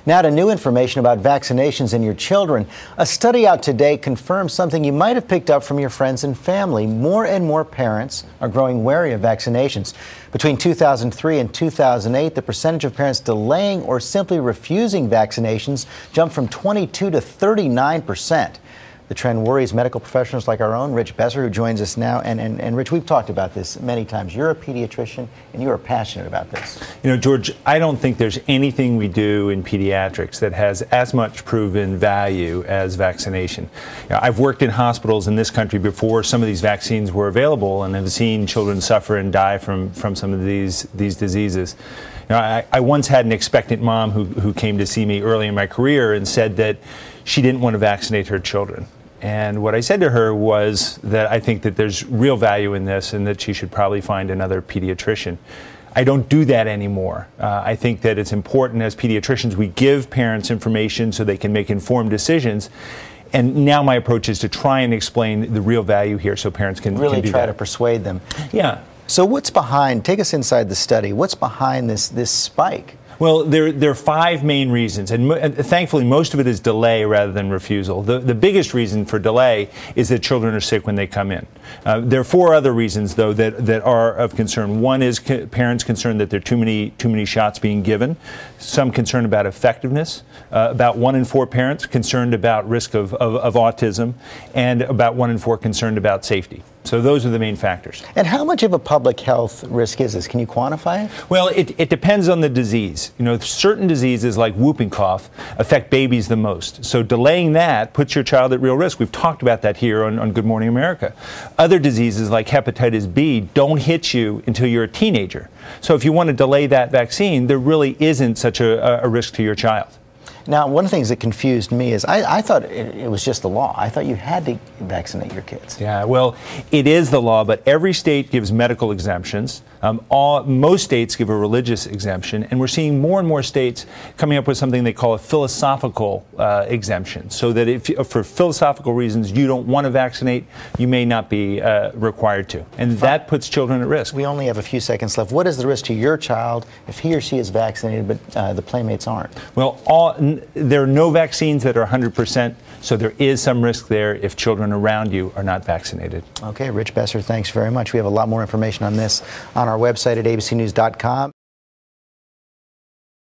Now to new information about vaccinations in your children. A study out today confirms something you might have picked up from your friends and family. More and more parents are growing wary of vaccinations. Between 2003 and 2008, the percentage of parents delaying or simply refusing vaccinations jumped from 22 to 39%. The trend worries medical professionals like our own Rich Besser, who joins us now. And Rich, we've talked about this many times. You're a pediatrician, and you are passionate about this. You know, George, I don't think there's anything we do in pediatrics that has as much proven value as vaccination. You know, I've worked in hospitals in this country before some of these vaccines were available, and have seen children suffer and die from some of these diseases. You know, I once had an expectant mom who came to see me early in my career and said that she didn't want to vaccinate her children. And what I said to her was that I think that there's real value in this and that she should probably find another pediatrician. I don't do that anymore. I think that it's important as pediatricians we give parents information so they can make informed decisions. And now my approach is to try and explain the real value here so parents can really do try that. to persuade them. Yeah. So what's behind, take us inside the study, what's behind this spike? Well, there are five main reasons, and thankfully most of it is delay rather than refusal. The biggest reason for delay is that children are sick when they come in. There are four other reasons, though, that are of concern. One is parents concerned that there are too many shots being given. Some concern about effectiveness. About 1 in 4 parents concerned about risk of autism, and about 1 in 4 concerned about safety. So those are the main factors. And how much of a public health risk is this? Can you quantify it? Well, it depends on the disease. You know, certain diseases like whooping cough affect babies the most. So delaying that puts your child at real risk. We've talked about that here on Good Morning America. Other diseases like hepatitis B don't hit you until you're a teenager. So if you want to delay that vaccine, there really isn't such a risk to your child. Now, one of the things that confused me is I thought it was just the law. I thought you had to vaccinate your kids. Yeah, well, it is the law, but every state gives medical exemptions. Most states give a religious exemption, and we're seeing more and more states coming up with something they call a philosophical exemption, so that if for philosophical reasons you don't want to vaccinate, you may not be required to. And that puts children at risk. We only have a few seconds left. What is the risk to your child if he or she is vaccinated but the playmates aren't? Well, there are no vaccines that are 100%, so there is some risk there if children around you are not vaccinated. Okay, Rich Besser, thanks very much. We have a lot more information on this on our website at abcnews.com.